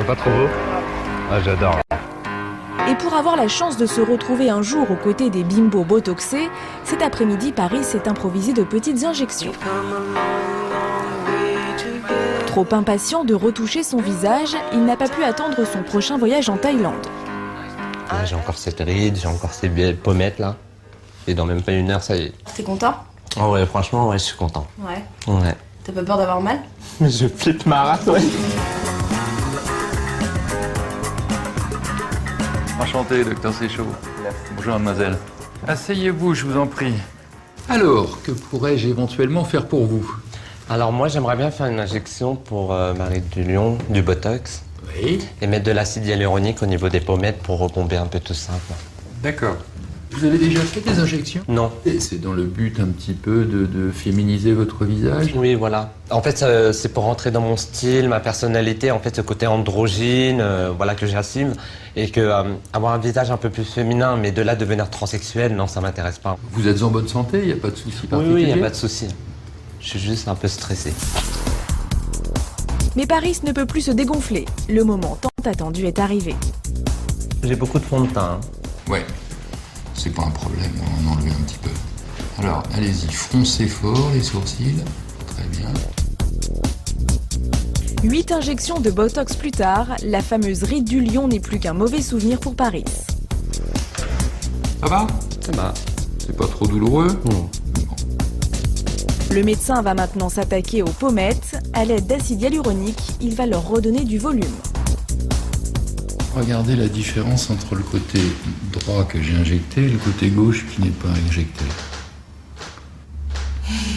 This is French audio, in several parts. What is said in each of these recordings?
C'est pas trop beau? Ah, j'adore. Et pour avoir la chance de se retrouver un jour aux côtés des bimbos botoxés, cet après-midi, Paris s'est improvisé de petites injections. Trop impatient de retoucher son visage, il n'a pas pu attendre son prochain voyage en Thaïlande. J'ai encore cette ride, j'ai encore ces belles pommettes là. Et dans même pas une heure, ça y est. T'es content? Oh ouais, franchement, ouais, je suis content. Ouais. Ouais. T'as pas peur d'avoir mal? Je flippe ma race, ouais. Enchanté, docteur Séchaud. Bonjour, mademoiselle. Asseyez-vous, je vous en prie. Alors, que pourrais-je éventuellement faire pour vous? Alors moi, j'aimerais bien faire une injection pour Marie du Lion, du Botox. Oui. Et mettre de l'acide hyaluronique au niveau des pommettes pour rebomber un peu tout ça, quoi. D'accord. Vous avez déjà fait des injections? Non. Et c'est dans le but un petit peu de féminiser votre visage? Oui, voilà. En fait, c'est pour rentrer dans mon style, ma personnalité, en fait, ce côté androgyne, voilà, que j'assume. Et que avoir un visage un peu plus féminin, mais de là devenir transsexuel, non, ça m'intéresse pas. Vous êtes en bonne santé? Il n'y a pas de souci particulier? Oui, il n'y a pas de souci. Je suis juste un peu stressé. Mais Paris ne peut plus se dégonfler. Le moment tant attendu est arrivé. J'ai beaucoup de fond de teint. Ouais. C'est pas un problème, on va en enlever un petit peu. Alors, allez-y, froncez fort les sourcils. Très bien. 8 injections de Botox plus tard, la fameuse ride du lion n'est plus qu'un mauvais souvenir pour Paris. Ça va? Ça va. C'est pas trop douloureux? Non. Le médecin va maintenant s'attaquer aux pommettes. À l'aide d'acide hyaluronique, il va leur redonner du volume. Regardez la différence entre le côté droit que j'ai injecté et le côté gauche qui n'est pas injecté.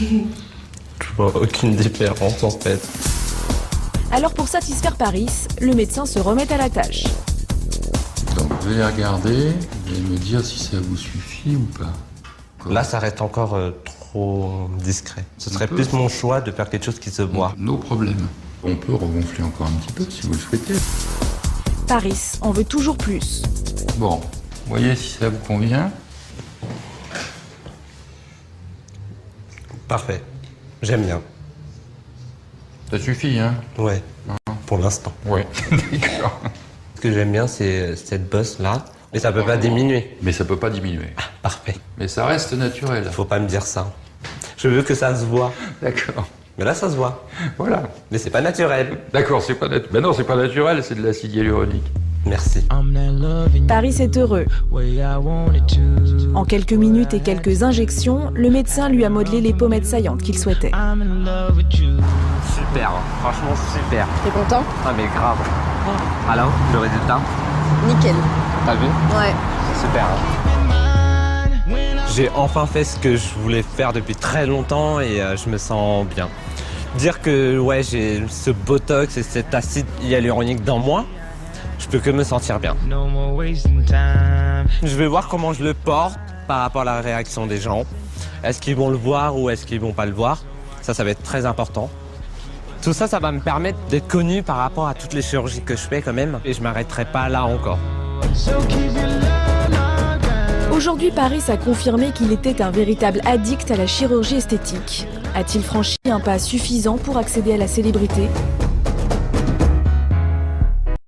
Je vois aucune différence, en fait. Alors pour satisfaire Paris, le médecin se remet à la tâche. Donc, vous allez regarder, vous allez me dire si ça vous suffit ou pas. Là, ça reste encore trop discret. Ce serait Un peu. plus mon choix de faire quelque chose qui se voit. No problème. On peut regonfler encore un petit peu si vous le souhaitez. Paris en veut toujours plus. Bon, voyez si ça vous convient. Parfait. J'aime bien. Ça suffit, hein? Ouais. Pour l'instant. Ouais, d'accord. Ce que j'aime bien, c'est cette bosse-là. Mais ça peut pas diminuer. Mais ça peut pas diminuer. Parfait. Mais ça reste naturel. Faut pas me dire ça. Je veux que ça se voit. D'accord. Mais là, ça se voit. Voilà. Mais c'est pas naturel. D'accord, c'est pas naturel. Ben non, c'est pas naturel, c'est de l'acide hyaluronique. Merci. Paris est heureux. En quelques minutes et quelques injections, le médecin lui a modelé les pommettes saillantes qu'il souhaitait. Super. Franchement, super. T'es content? Ah, mais grave. Alors, le résultat? Nickel. T'as vu? Ouais. Super. J'ai enfin fait ce que je voulais faire depuis très longtemps et je me sens bien. Dire que ouais, j'ai ce botox et cet acide hyaluronique dans moi, je peux que me sentir bien. Je vais voir comment je le porte par rapport à la réaction des gens. Est-ce qu'ils vont le voir ou est-ce qu'ils vont pas le voir? Ça va être très important. Tout ça, ça va me permettre d'être connu par rapport à toutes les chirurgies que je fais quand même. Et je m'arrêterai pas là encore. Aujourd'hui, Paris a confirmé qu'il était un véritable addict à la chirurgie esthétique. A-t-il franchi un pas suffisant pour accéder à la célébrité ?